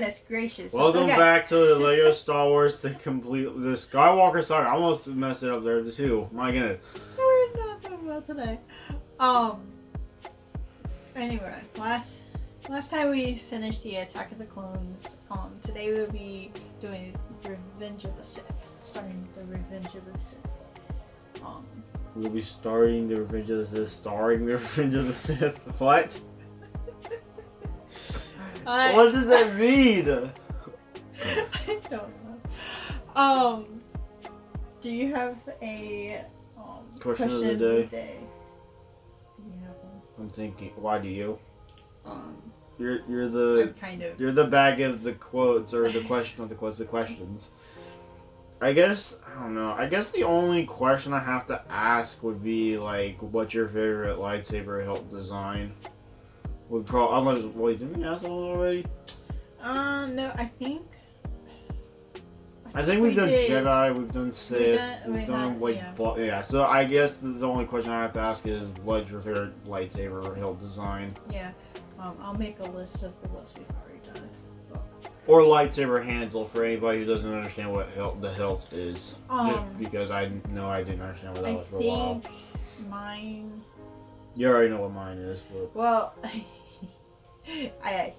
goodness gracious. Welcome back to the Lego Star Wars the Skywalker Saga. I almost messed it up there too. My goodness. We're not talking about today. Anyway, last time we finished the Attack of the Clones. Today we'll be doing Revenge of the Sith. Starting the Revenge of the Sith. We'll be starting the Revenge of the Sith. Starring the Revenge of the Sith. What? What does that mean? I don't know. Do you have a question of the day? Do you have one? I'm thinking. Why do you? You're you're the bag of the quotes or the question of the quotes, the questions. I don't know. I guess the only question I have to ask would be like, what's your favorite lightsaber hilt design? Wait, didn't we ask that one already? No, I think we've done Jedi, we've done Sith, we've done yeah. So I guess the only question I have to ask is, what's your favorite lightsaber hilt design? Yeah, I'll make a list of the ones we've already done. Or lightsaber handle for anybody who doesn't understand what the hilt is. Just because I know I didn't understand what that was for a while. I think mine. You already know what mine is, but... Well,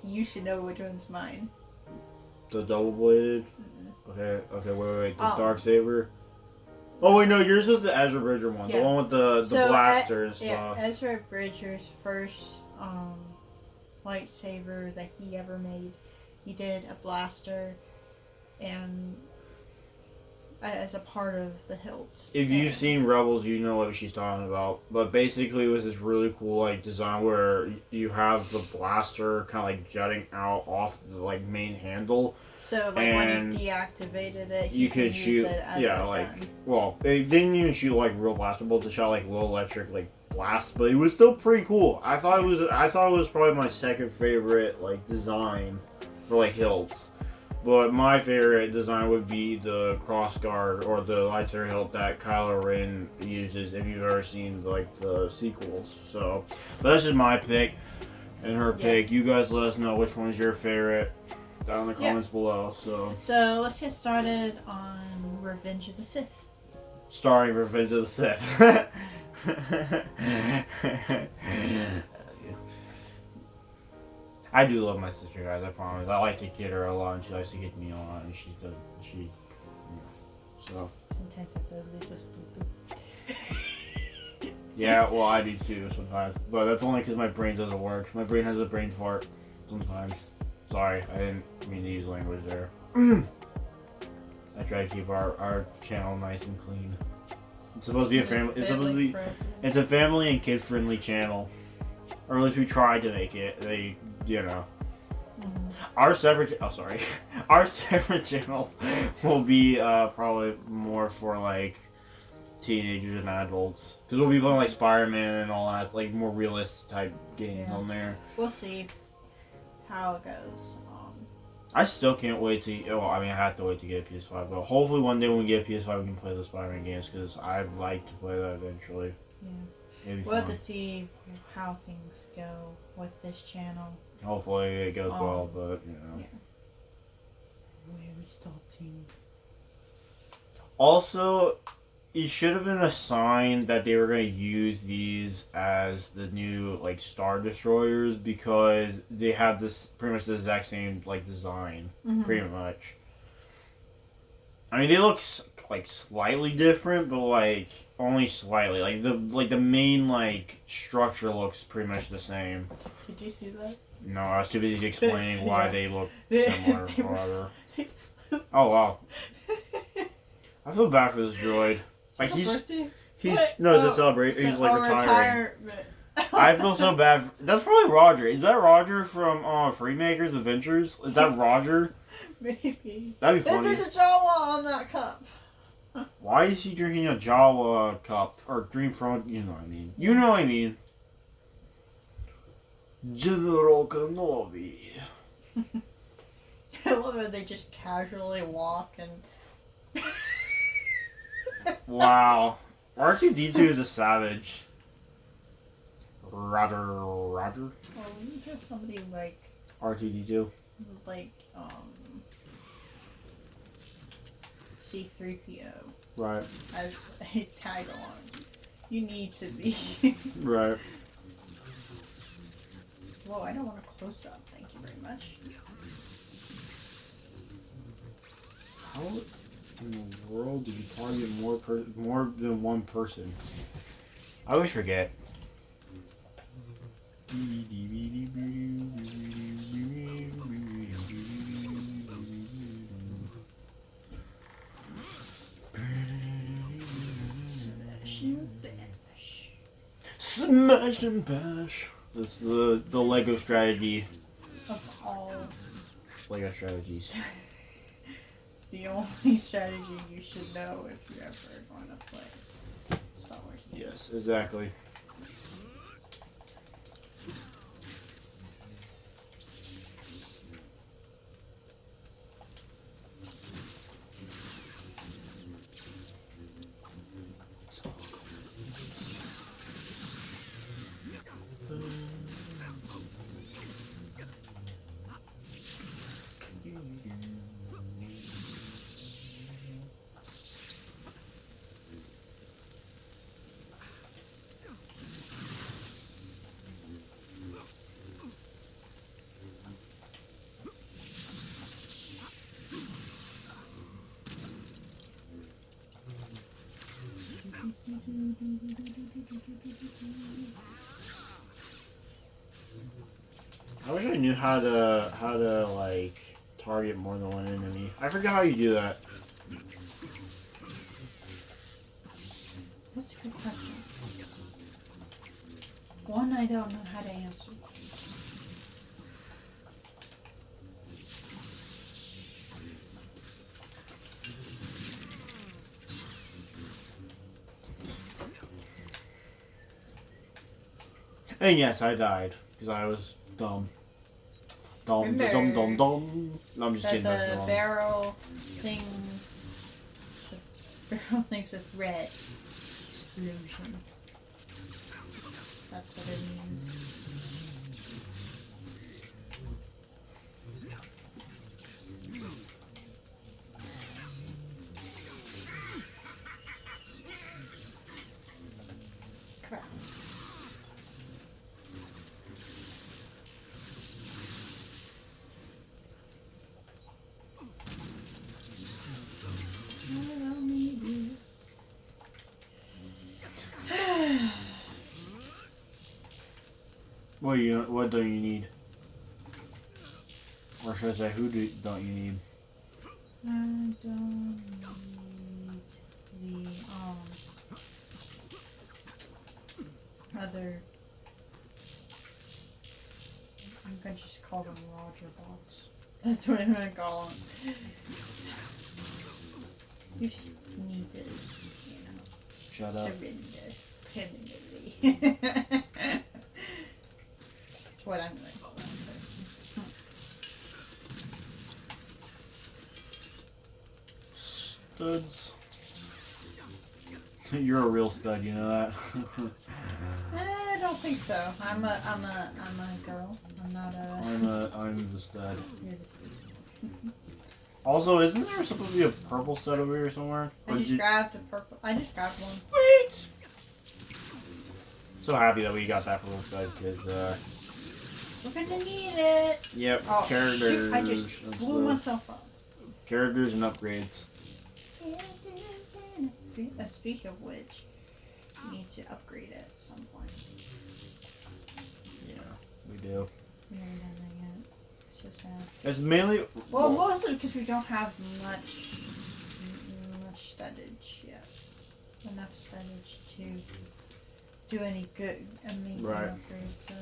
you should know which one's mine. The double-bladed? Mm-hmm. Okay, wait. The dark saber? Oh, wait, no, yours is the Ezra Bridger one. Yeah. The one with the blaster and stuff. Yeah, Ezra Bridger's first lightsaber that he ever made. He did a blaster and... as a part of the hilt. If you've seen Rebels, you know what she's talking about. But basically, it was this really cool design where you have the blaster kind of jutting out off the main handle. So when you deactivated it, you could shoot it as a gun. Well, it didn't even shoot real blaster bolts. It shot low electric blast, but it was still pretty cool. I thought it was probably my second favorite design for hilts. But my favorite design would be the crossguard or the lightsaber hilt that Kylo Ren uses if you've ever seen the sequels. So, but that's just my pick and her pick. You guys let us know which one is your favorite down in the comments below. So let's get started on Revenge of the Sith. Starring Revenge of the Sith. I do love my sister, guys. I promise. I like to kid her a lot, and she likes to get me a lot, and so. Sometimes I feel a little stupid. Yeah, well, I do too sometimes, but that's only because my brain doesn't work. My brain has a brain fart sometimes. Sorry, I didn't mean to use language there. I try to keep our channel nice and clean. It's supposed to be a family. It's a family and kid friendly channel, or at least we try to make it. Our separate channels will be probably more for teenagers and adults, because we'll be playing Spider-Man and all that, more realistic type games on there. We'll see how it goes. I still can't wait to. Well, I have to wait to get a PS5, but hopefully one day when we get a PS5, we can play the Spider-Man games, because I'd like to play that eventually. Yeah. We'll have to see how things go with this channel. Hopefully it goes well, but Yeah. Where are we starting? Also, it should have been a sign that they were going to use these as the new Star Destroyers, because they have this pretty much the exact same design, pretty much. They look slightly different, but only slightly. The main structure looks pretty much the same. Did you see that? No, I was too busy explaining why they look similar. Oh wow! I feel bad for this droid. He's no, it's a celebration. He's retiring. I feel so bad. That's probably Roger. Is that Roger from Freemakers Adventures? Is that Roger? Maybe. That'd be funny. There's a Jawa on that cup. Why is he drinking a Jawa cup or drink from? You know what I mean. You know what I mean. General Kenobi. I love it. They just casually walk and. Wow. R2-D2 is a savage. Roger. Oh, you have somebody R2-D2. like C-3PO Right. as a tag along. You need to be. Right. Whoa, I don't want a close up. Thank you very much. How in the world do you target more than one person? I always forget. Smash and bash. Smash and bash. That's the Lego strategy. Of all, Lego strategies. it's the only strategy you should know if you're ever going to play Star Wars. Yes, exactly. I wish I knew how to like target more than one enemy. I forget how you do that. That's a good question. One I don't know how to answer. And yes, I died because I was dumb. Dumb. No, I'm just kidding. That's The wrong. barrel things. The barrel things with red explosion. That's what it means. Crap. I don't need you. What do you need? Or should I say, don't you need? I don't need the other. I'm gonna just call them Roger bots. That's what I'm gonna call them. You just need to, Shut up. surrender permanently. That's what I'm gonna call them. Studs. You're a real stud, you know that. I don't think so. I'm a girl. I'm not a. I'm the stud. You're the stupid. Also, isn't there supposed to be a purple stud over here somewhere? I just grabbed a purple. I just grabbed one. Wait. So happy that we got that purple stud because. We're gonna need it. Yep. Oh characters. shoot! I just blew myself up. Characters and upgrades. Characters and upgrades. Speaking of which, we need to upgrade it at some point. Yeah, we do. We haven't done that yet. So sad. It's mainly. Well, mostly because we don't have much studdage yet. Enough studdage to do any good, amazing upgrades. So,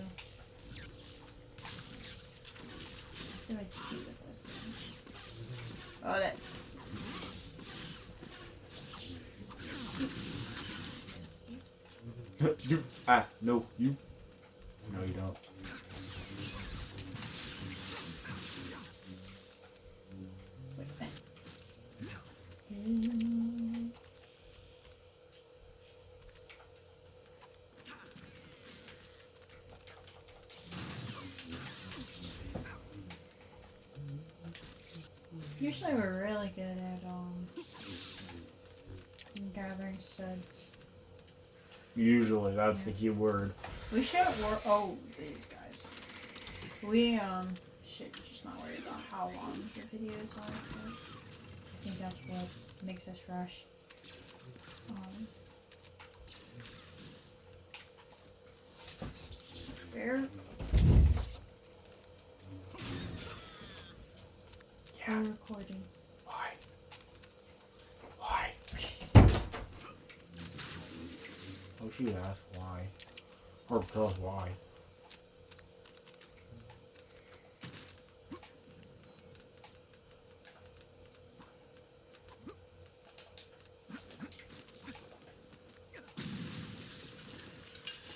what do I do with this thing? Got it. No, you. No, you don't. Usually we're really good at gathering studs. Usually, that's the key word. We should work. Oh, these guys. We should just not worry about how long the videos are. Because I think that's what makes us rush. Where? Yeah. We're recording. Why? Why? Oh, she asked why. Or tell us why.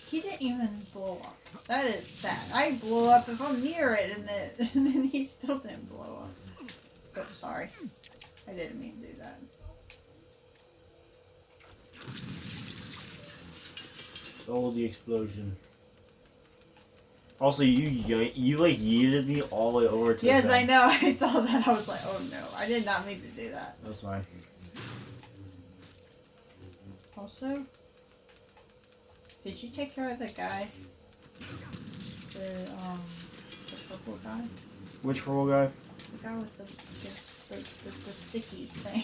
He didn't even blow up. That is sad. I blow up if I'm near it, and then he still didn't blow up. Oh, sorry. I didn't mean to do that. Oh, the explosion. Also, you like yeeted me all the way over to Yes, the I know. I saw that. I was like, oh no. I did not mean to do that. That's fine. Also, did you take care of the guy? The purple guy? Which purple guy? The guy with the sticky thing.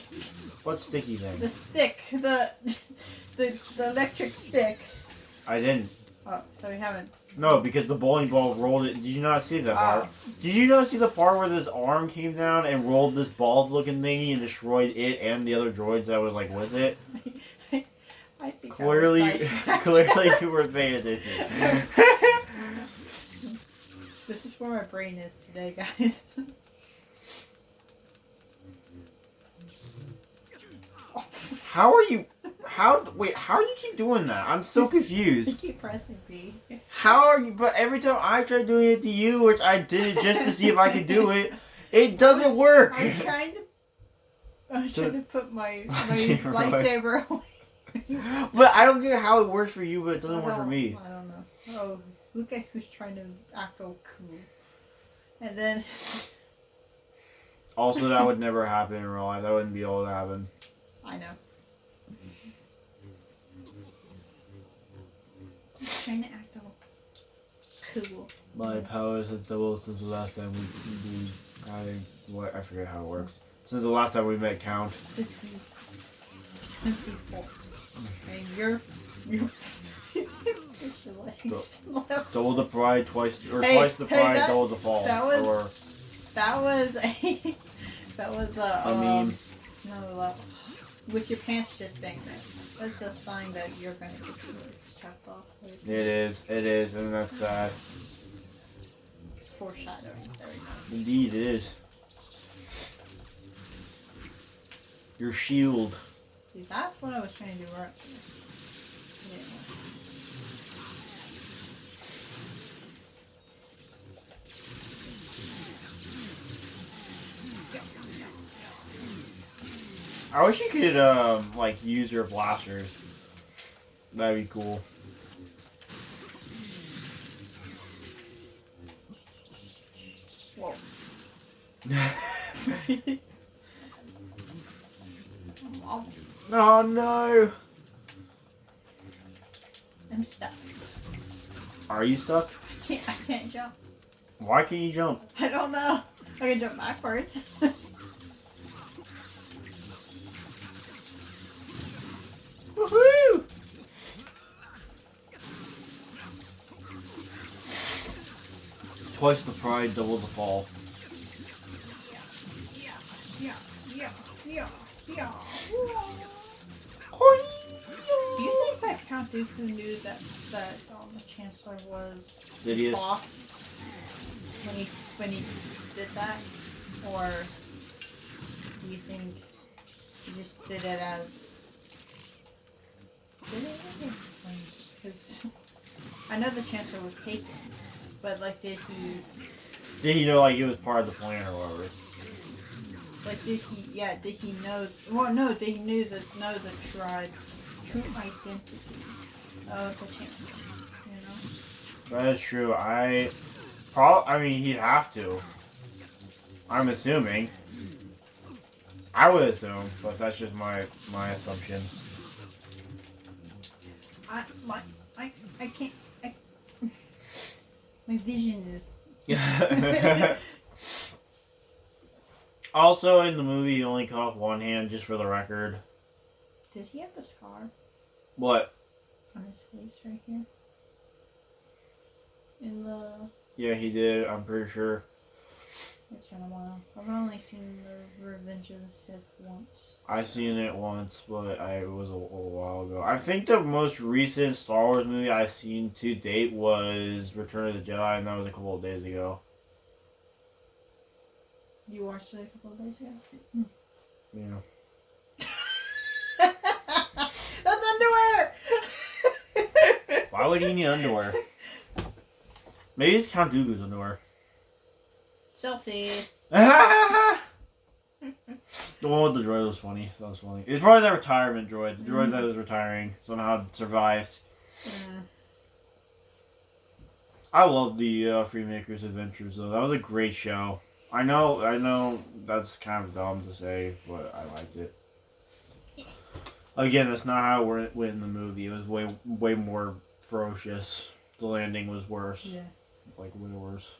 What sticky thing? The stick. The electric stick. I didn't. Oh, so we haven't. No, because the bowling ball rolled it. Did you not see that part? Did you not see the part where this arm came down and rolled this balls-looking thingy and destroyed it and the other droids that was like with it? I think Clearly, clearly you were paying attention. This is where my brain is today, guys. How are you? Wait, how do you keep doing that? I'm so You confused. keep pressing B. How are you? But every time I try doing it to you, which I did it just to see if I could do it, it doesn't work. I was trying to put my lightsaber away. But I don't get how it works for you, but it doesn't work for me. I don't know. Oh, look at who's trying to act all cool. And then... Also, that would never happen in real life. That wouldn't be able to happen. I know. I'm trying to act all cool. My powers have doubled since the last time we I forget how it works. Since the last time we met Count. Since we fought. And you're just your legs left. Double the pride, twice the pride, double the fall. That was I mean, no, with your pants just being there. That's a sign that you're gonna get your legs chopped off. it is, and that's sad. Foreshadowing. There we go. Indeed, it is. Your shield. See, that's what I was trying to do right. Yeah. I wish you could like use your blasters. That'd be cool. Whoa. Oh no! I'm stuck. Are you stuck? I can't jump. Why can't you jump? I don't know. I can jump backwards. Woohoo! Twice the pride, double the fall. Yeah. Do you think that Count Dooku knew that the Chancellor was his Sidious. boss when he did that, or do you think he just did it as? Did it explain? Because I know the Chancellor was taken, but like, did he? Did he know like it was part of the plan or whatever? Like, did he know? Well, no, did he know the true identity of the Chancellor? You know. That is true. I mean, he'd have to. I'm assuming. I would assume, but that's just my assumption. I can't. My vision is. Also, in the movie, he only cut off one hand, just for the record. Did he have the scar What? on his face right here? In the. Yeah, he did. I'm pretty sure. It's been a while. I've only seen the Revenge of the Sith once. I seen it once, but it was a while ago. I think the most recent Star Wars movie I've seen to date was Return of the Jedi, and that was a couple of days ago. You watched it a couple of days ago? Yeah. That's underwear! Why would he need underwear? Maybe it's Count Dooku's underwear. Selfies. The one with the droid was funny. That was funny. It's probably the retirement droid. The droid that was retiring somehow survived. I love the Freemakers Adventures though. That was a great show. I know that's kind of dumb to say, but I liked it. Again, that's not how it went in the movie. It was way more ferocious. The landing was worse. Yeah. Like way worse.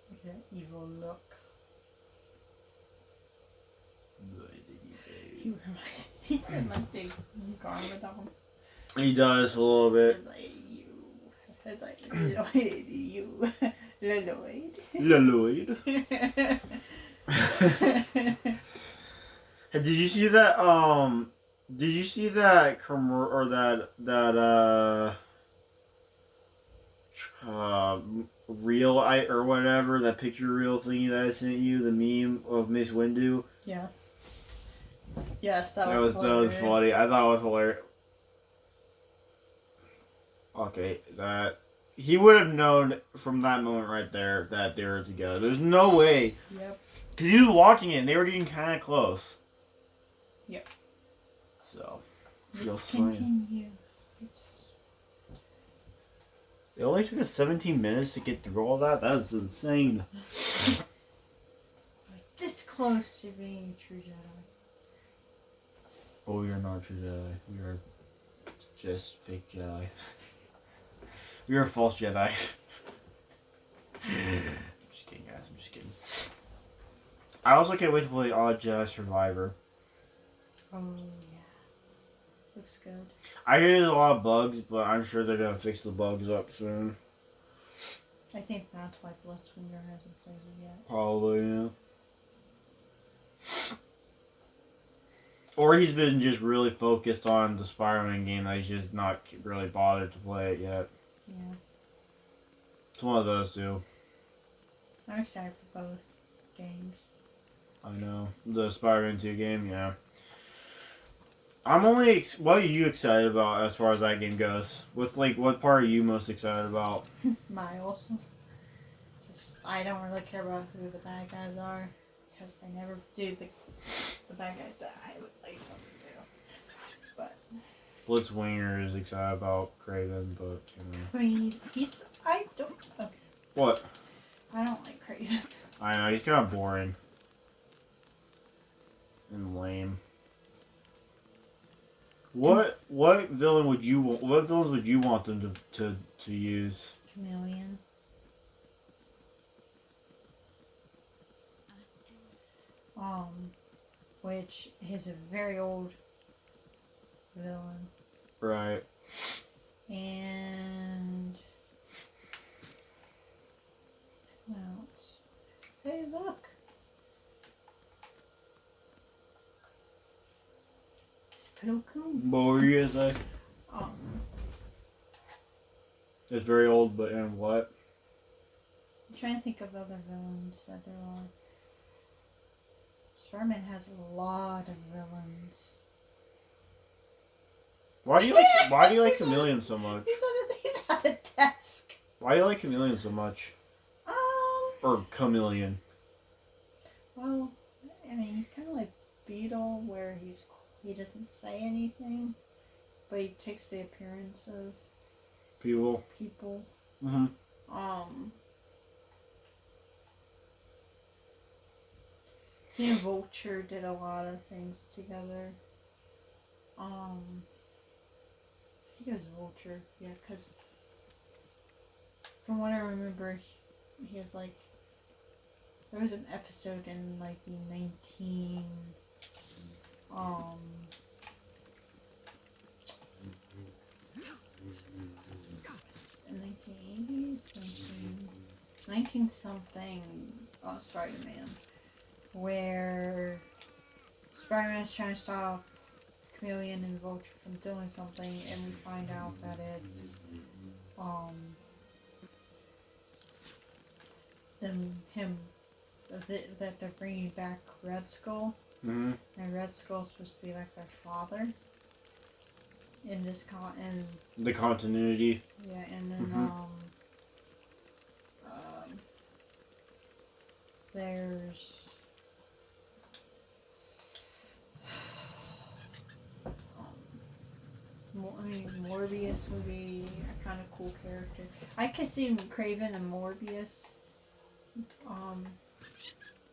Look at that evil look. He reminds me of Garmadon. He does a little bit. It's like you. It's like Lloyd, you. Lloyd. Lloyd. Did you see that? Did you see that or that reel or whatever, that picture reel thingy that I sent you, the meme of Miss Windu? Yes. Yes, that was funny. I thought it was hilarious. Okay, that he would have known from that moment right there that they were together. There's no way. Yep. Because he was watching it and they were getting kind of close. Yep. So, let's continue. It only took us 17 minutes to get through all that? That was insane. Like this close to being a true Jedi. But we are not true Jedi. We are just fake Jedi. We are false Jedi. Just kidding, guys. I'm just kidding. I also can't wait to play Odd Jedi Survivor. Oh, yeah. Looks good. I hear there's a lot of bugs, but I'm sure they're going to fix the bugs up soon. I think that's why Blitzwinger hasn't played it yet. Probably, yeah. Or he's been just really focused on the Spider-Man game that he's just not really bothered to play it yet. Yeah. It's one of those two. I'm excited for both games. I know. The Spider-Man 2 game, yeah. I'm only... what are you excited about as far as that game goes? What part are you most excited about? Miles. I don't really care about who the bad guys are. Because they never do the bad guys that I would like them to do. But... Blitzwinger is excited about Craven, but, you know. Creed. I don't... Okay. What? I don't like Craven. I know, he's kind of boring. And lame. What villains would you want them to use? Chameleon. Which is a very old villain. Right. And who else? Hey, look. It's Plo Koon. What were you gonna say? It's very old, but and what? I'm trying to think of other villains that there are. Sharkman has a lot of villains. Why do you like Chameleon so much? He's at the desk. Why do you like Chameleon so much? Or Chameleon? Well, I mean, he's kind of like Beetle, where he doesn't say anything, but he takes the appearance of people. Mm-hmm. He and Vulture did a lot of things together. I think it was Vulture, yeah, because from what I remember, he was like, there was an episode in like the 1980s, 19 something Spider-Man, where Spider-Man's trying to stop Chameleon and Vulture from doing something, and we find out that it's that they're bringing back Red Skull, and Red Skull's supposed to be like their father in this the continuity. Yeah, and then there's Morbius would be a kind of cool character. I could see Craven and Morbius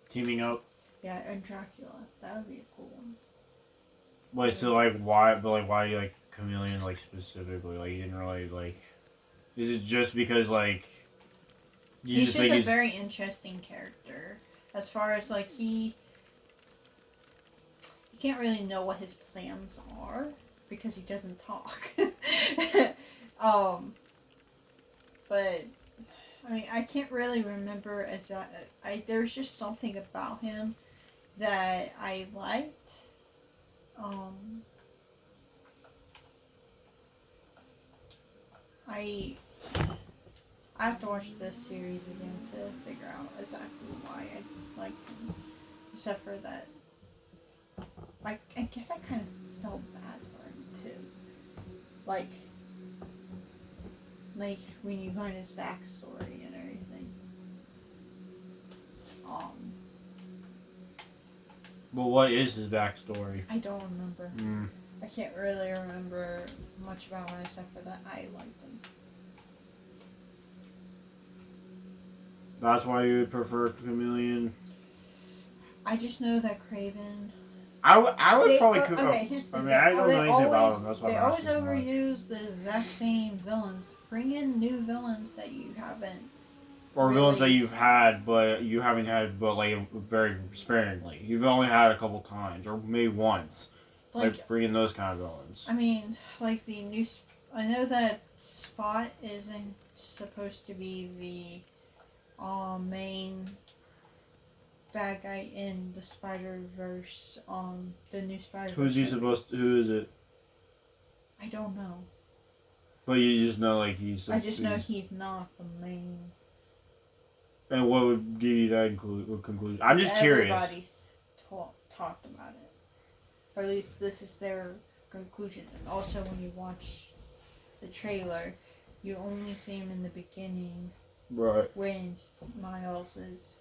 Teaming up. yeah, and Dracula. That would be a cool one. Wait, so like why? But like why do you like Chameleon like specifically? Like you didn't really like. Is it just because like? He's just a very interesting character. As far as like you can't really know what his plans are because he doesn't talk. But I mean, I can't really remember there's just something about him that I liked. I have to watch this series again to figure out exactly why I liked him. Except for that, I guess I kind of felt bad for him too. Like when you learn his backstory and everything. Well, what is his backstory? I don't remember. I can't really remember much about him except for that I liked him. That's why you would prefer Chameleon? I just know that Craven... I would probably... okay, here's the thing. I don't know anything about him. That's why they always overuse the exact same villains. Bring in new villains that you haven't... Or really... villains that you've had, but you haven't had, but like very sparingly. You've only had a couple times, or maybe once. Like bring in those kind of villains. I mean, like the new... I know that Spot isn't supposed to be the main bad guy in the Spider-Verse, the new Spider-Verse. Who is it? I don't know. But you just know, like, I just know he's not the main. And what would give you that conclusion? I'm just curious. Everybody's talked about it. Or at least this is their conclusion. And also when you watch the trailer, you only see him in the beginning. Right. When Miles is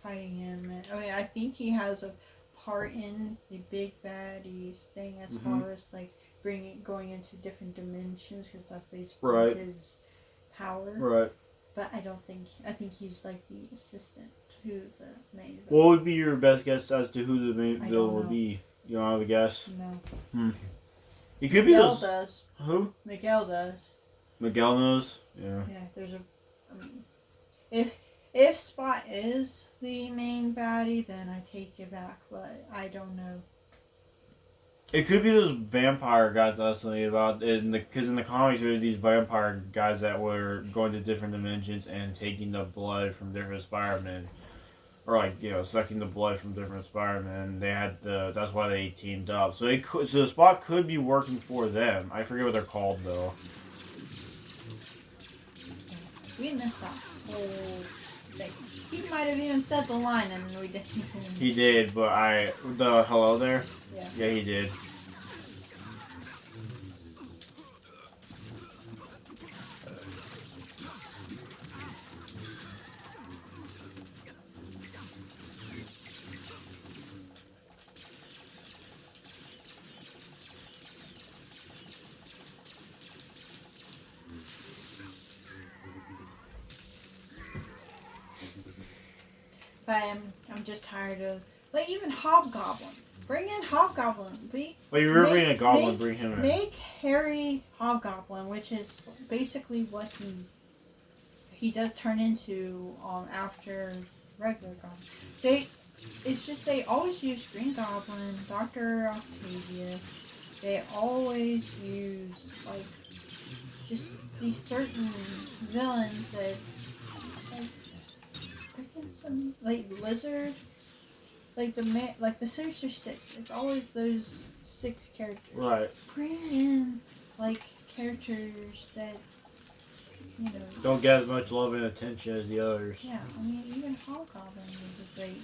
fighting him. I mean, I think he has a part in the big baddies thing as far as like going into different dimensions, because that's basically his power. Right. But I think he's like the assistant to the main villain. What would be your best guess as to who the main villain would be? You don't have a guess? No. It could Miguel be those... does. Who? Miguel does. Miguel knows? Yeah. Yeah, there's a... I mean, if Spot is the main baddie, then I take it back, but I don't know. It could be those vampire guys that I was telling you about, because in the comics there were these vampire guys that were going to different dimensions and taking the blood from different Spider-Men. Or like, sucking the blood from different Spider-Men. That's why they teamed up. So the Spot could be working for them. I forget what they're called though. We missed that whole thing. He might have even said the line and we didn't. He did, but the hello there? Yeah. Yeah, he did. But I'm just tired of Like even Hobgoblin. Bring in Hobgoblin. Well, you were bringing a goblin, bring him in. Make Harry Hobgoblin, which is basically what he does turn into after regular Goblin. It's just they always use Green Goblin, Dr. Octavius. They always use like just these certain villains that it's like freaking some like Lizard. Like the Sinister Six. It's always those 6 characters. Right. Bring in like characters that don't get as much love and attention as the others. Yeah, I mean even Hobgoblin is a great.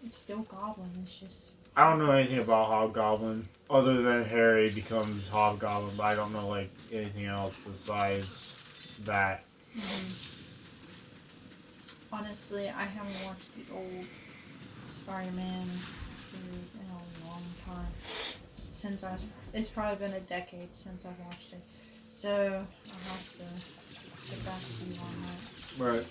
It's still Goblin. It's just. I don't know anything about Hobgoblin other than Harry becomes Hobgoblin, but I don't know like anything else besides that. Mm-hmm. Honestly, I haven't watched the old Spider-Man series in a long time. It's probably been a decade since I've watched it. So I'll have to get back to you on that. Right.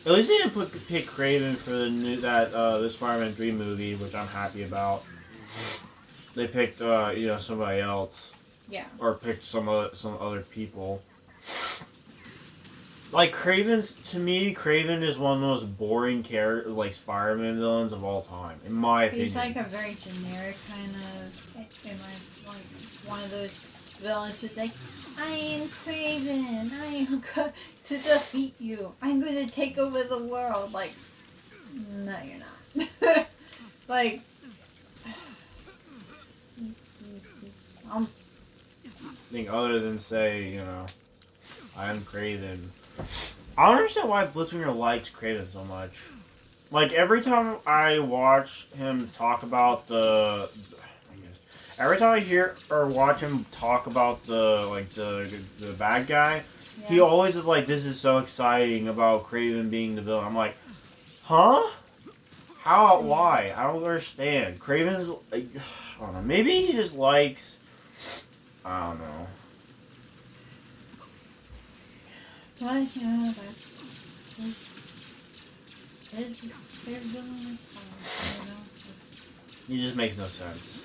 At least they didn't pick Craven for the Spider-Man 3 movie, which I'm happy about. They picked somebody else. Yeah. Or picked some other people. Like to me, Craven is one of the most boring Spider-Man villains of all time, in my opinion. He's like a very generic kind of, one of those villains who's like, I am Craven. I am going to defeat you. I'm going to take over the world. Like, no, you're not. Like, I think other than say, I am Craven. I don't understand why Blitzwinger likes Craven so much. Like, every time I watch him talk about every time I hear or watch him talk about the bad guy, yeah. He always is like, this is so exciting about Craven being the villain. I'm like, huh? How? Why? I don't understand. Craven's, like, I don't know. Maybe he just likes, I don't know. But, that's his favorite villain. He just makes no sense.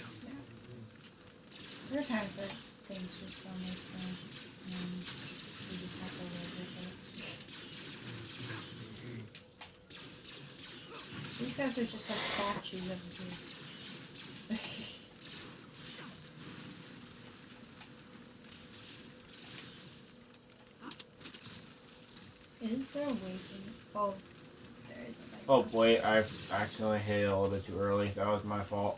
There are times that things just don't make sense, and you just have to live with it. These guys are just like statues of the dude. Is there a way to... Oh, there is a way. Oh, wait, I accidentally hit it a little bit too early. That was my fault.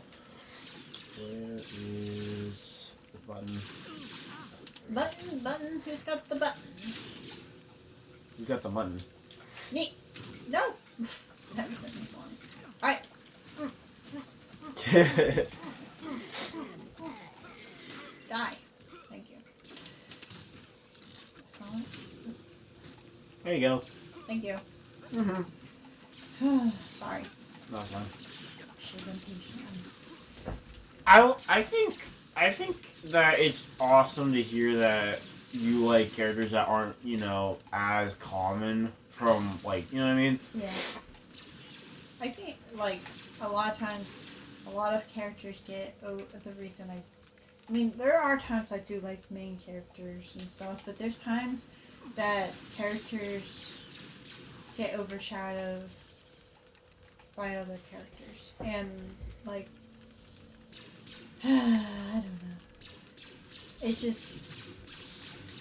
Where is the button? Button. Who's got the button? You got the button. Me. No. That was a one. Alright. Die. Thank you. There you go. Thank you. Mm-hmm. Sorry. That's fine. Should have been patient. I think that it's awesome to hear that you like characters that aren't, as common from, like, you know what I mean? Yeah. I think, like, a lot of times, a lot of characters get the reason I mean, there are times I do like main characters and stuff, but there's times that characters get overshadowed by other characters. And, like, I don't know. It's just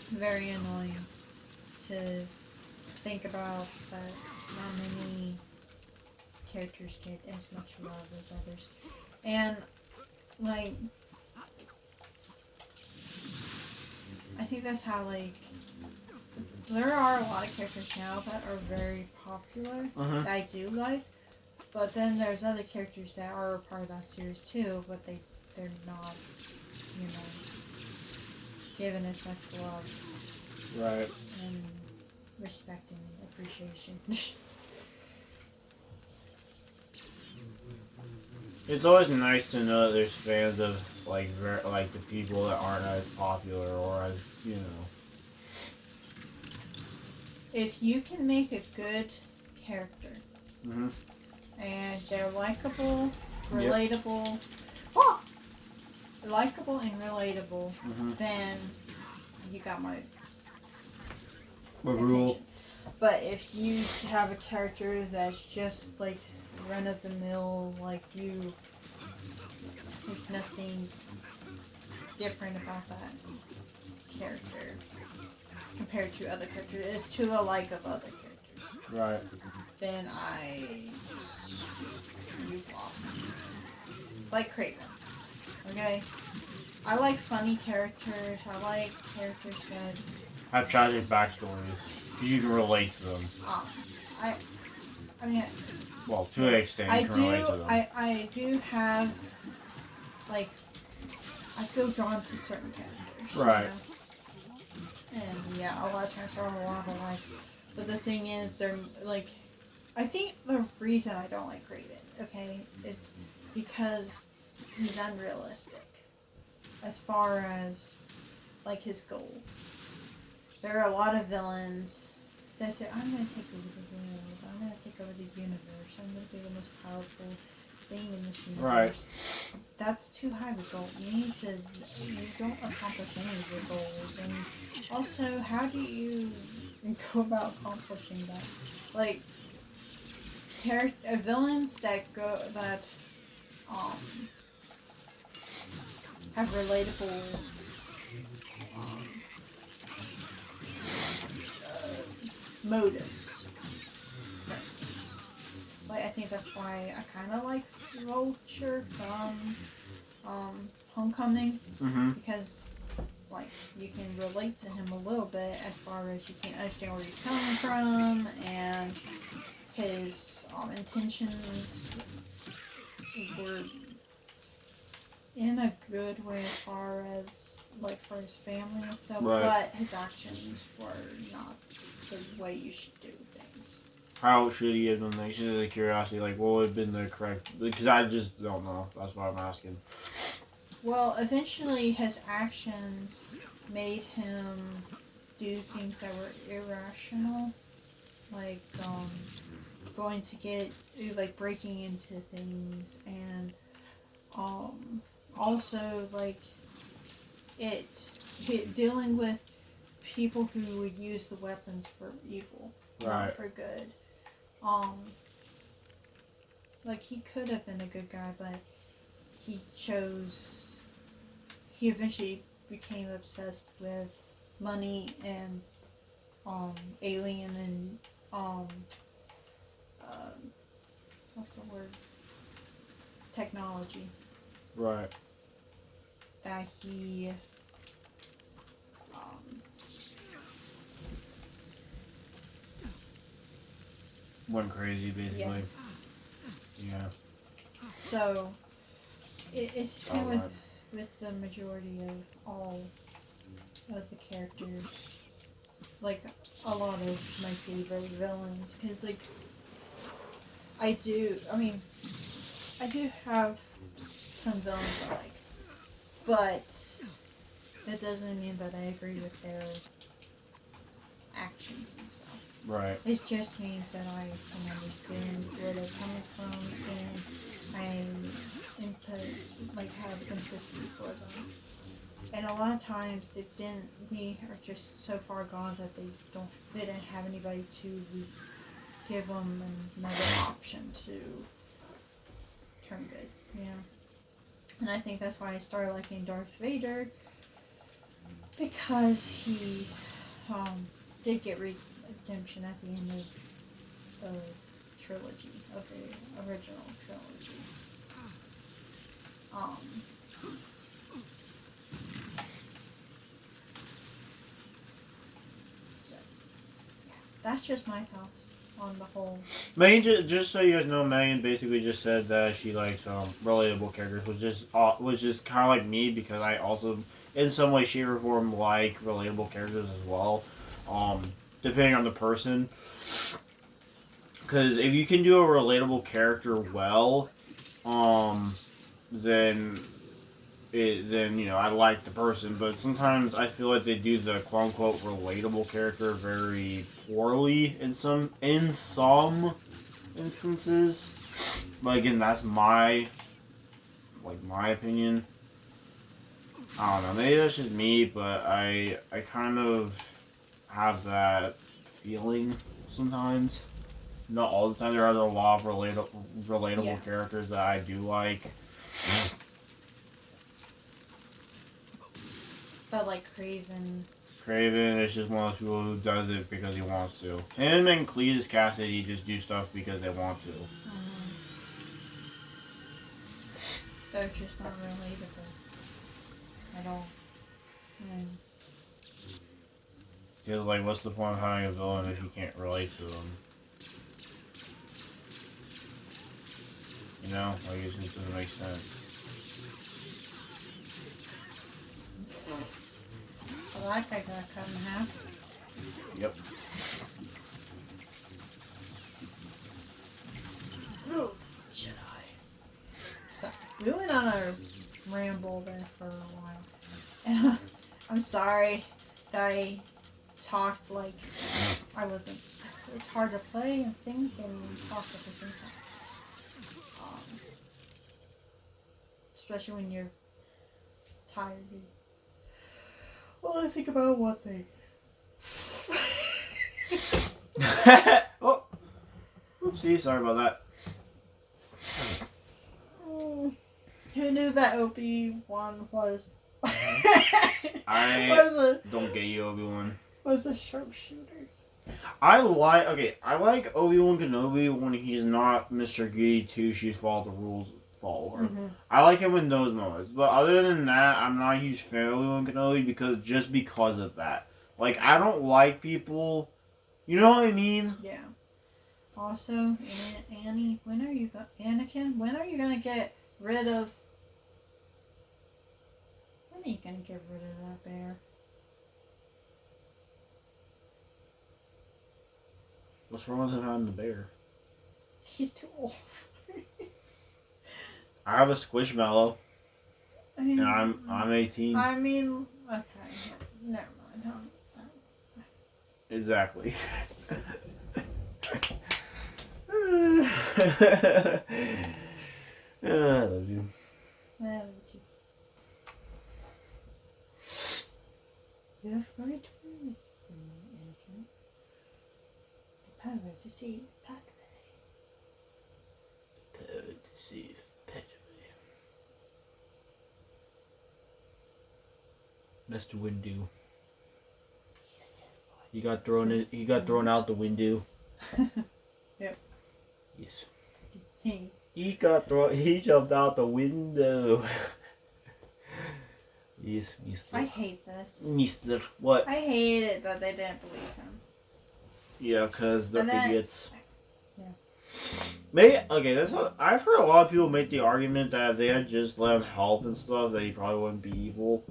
very annoying to think about that not many characters get as much love as others. And, like, I think that's how, like, there are a lot of characters now that are very popular that I do like, But then there's other characters that are a part of that series too, but they're not, you know, given as much love. Right. And respect and appreciation. It's always nice to know that there's fans of like the people that aren't as popular or as If you can make a good character Mm-hmm. and they're likable, Yep. relatable, likable and relatable, Mm-hmm. then you got my Rule. attention. But if you have a character that's just like run of the mill, like you, there's nothing different about that character compared to other characters. It's too alike of other characters. Right. Then you've lost me. Like Craven. Okay? I like funny characters. I like characters that Have tragic backstories. Because you can relate to them. I mean, Well, to an extent, you can relate to them. I do have, like, I feel drawn to certain characters. Right. You know? And yeah, a lot of times they're a lot alike. But the thing is, they're like, I think the reason I don't like Raven, okay, is because he's unrealistic as far as like his goal. There are a lot of villains that say, I'm going to take over the world, I'm going to take over the universe, I'm going to be the most powerful thing in this universe. Right. That's too high of a goal. You don't accomplish any of your goals. And also, how do you go about accomplishing that? Like, villains that have relatable motives, for instance. Like, I think that's why I kind of like Vulture from Homecoming, Mm-hmm. because like you can relate to him a little bit as far as you can understand where he's coming from and his intentions were in a good way as far as like for his family and stuff, Right. but his actions were not the way you should do things. How should he have done that? Just out of curiosity, like, what would have been the correct... Because I just don't know. That's why I'm asking. Well, eventually his actions made him do things that were irrational, like going to get, like breaking into things, and also like dealing with people who would use the weapons for evil, Right. not for good. Like he could have been a good guy, but he eventually became obsessed with money and alien and what's the word? Technology. Right. That he Went crazy, basically. Yeah. So it's the same with the majority of all of the characters. Like a lot of my favorite villains, because like I do have some villains I like, but that doesn't mean that I agree with their actions and stuff. Right. It just means that I can understand where they're coming from, and I have empathy for them. And a lot of times they are just so far gone that they didn't have anybody to give them another option to turn good, you know. And I think that's why I started liking Darth Vader, because he did get redemption at the end of the trilogy, of the original trilogy. So yeah, that's just my thoughts. on the whole. Megan, just so you guys know, Megan basically just said that she likes relatable characters, which is kind of like me because I also, in some way, shape, or form, like relatable characters as well, depending on the person. Because if you can do a relatable character well, then then I like the person. But sometimes I feel like they do the quote unquote relatable character very poorly in some instances. But again, that's my opinion. I don't know. Maybe that's just me, but I kind of have that feeling sometimes. Not all the time. There are a lot of relatable characters that I do like. But like Craven. Craven is just one of those people who does it because he wants to. Him and Cletus Cassidy just do stuff because they want to. They're just not relatable at all. Because, like, what's the point of having a villain if you can't relate to them? You know? Like, it just doesn't make sense. Well, that guy got cut in half. Yep. Should I? So, we went on a ramble there for a while. And I'm sorry that I talked like I wasn't. It's hard to play and think and talk at the same time. Especially when you're tired. Well, I think about one thing. Oh, oopsie! Sorry about that. Who knew that Obi-Wan was? Don't get you, Obi-Wan. Was a sharpshooter. I like Obi-Wan Kenobi when he's not Mr. Goody two-shoes follow the rules follower. Mm-hmm. I like him in those moments. But other than that, I'm not a huge fan of Obi-Wan Kenobi because of that. Like, I don't like people. You know what I mean? Yeah. Also, Anakin, when are you gonna get rid of? When are you gonna get rid of that bear? What's wrong with him having the bear? He's too old. I have a Squishmallow. I mean, And I'm 18. I mean, okay, never mind. Exactly. I love you. I love you. You're very twisting, Anakin. The power to save Padme. Power to save Padme. Mr. Windu. He's a Sith Lord. He got thrown out the window. Yep. Yes. Hey. He jumped out the window. Yes, Mr. I hate this. Mr. What? I hate it that they didn't believe him. Yeah, because they're idiots. Yeah. Maybe, okay, I've heard a lot of people make the argument that if they had just let him help and stuff, that he probably wouldn't be evil.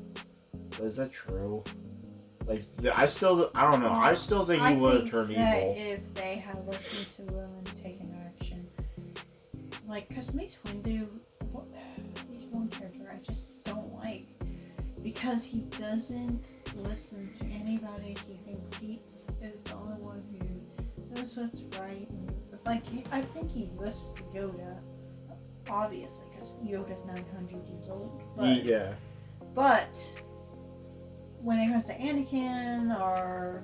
But is that true? Like, I don't know. I still think he would have turned evil. If they had listened to him and taken action. Like, because Mace Windu, he's one character I just don't like. Because he doesn't listen to anybody. He thinks he is the only one who knows what's right. And, like, I think he listens to Yoda, obviously, because Yoda's 900 years old. But, yeah. But when it comes to Anakin or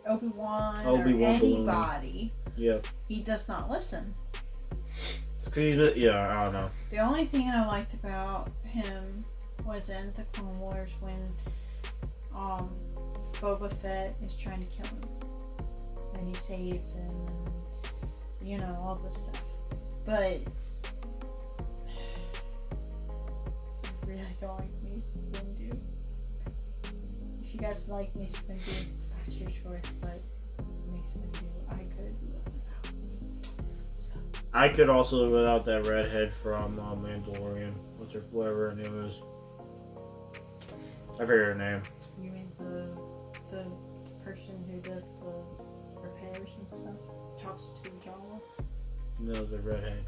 Obi-Wan or anybody, he does not listen. Yeah, I don't know. The only thing I liked about him was in the Clone Wars when Boba Fett is trying to kill him. And he saves him and, you know, all this stuff. But I really don't like Mace Windu. If you guys like Mace Windu, that's your choice, but Mace Windu, I could I could also live without that redhead from Mandalorian. Whatever her name is. I forget her name. You mean the person who does the repairs and stuff? Talks to Jawa? No, the redhead.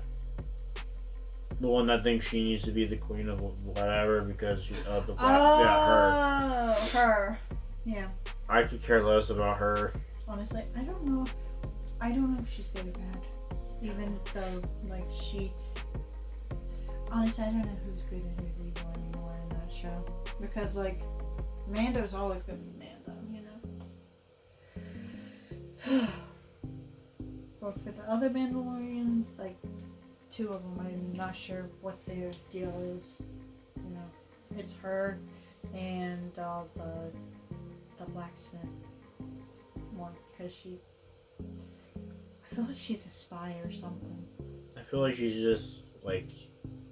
The one that thinks she needs to be the queen of whatever because of the black. Oh, Yeah, her. Yeah. I could care less about her. Honestly, I don't know if she's good or bad. Even though, like, she... Honestly, I don't know who's good and who's evil anymore in that show. Because, like, Mando's always going to be Mando, you know? But for the other Mandalorians, like, 2 of them, I'm not sure what their deal is. You know, it's her and the blacksmith one, because I feel like she's a spy or something. I feel like she's just like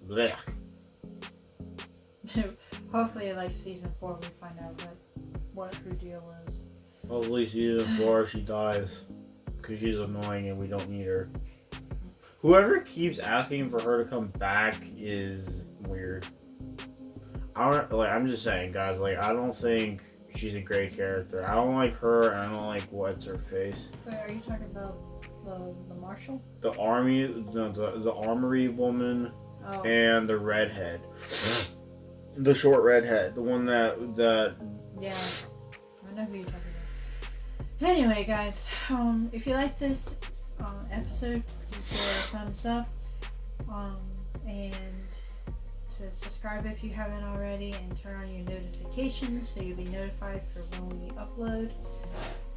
blech. Hopefully, like season 4, we find out what her deal is. Hopefully, season 4 she dies because she's annoying and we don't need her. Whoever keeps asking for her to come back is weird. I'm just saying, guys. Like, I don't think she's a great character. I don't like her, and I don't like what's her face. Wait, are you talking about the marshal? The armory woman, and the redhead, the short redhead, the one that. Yeah, I know who you're talking about. Anyway, guys, if you like this episode, please give it a thumbs up, and to subscribe if you haven't already, and turn on your notifications so you'll be notified for when we upload.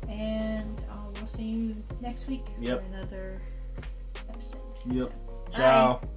And we'll see you next week for another episode. Yep. So, Ciao. bye.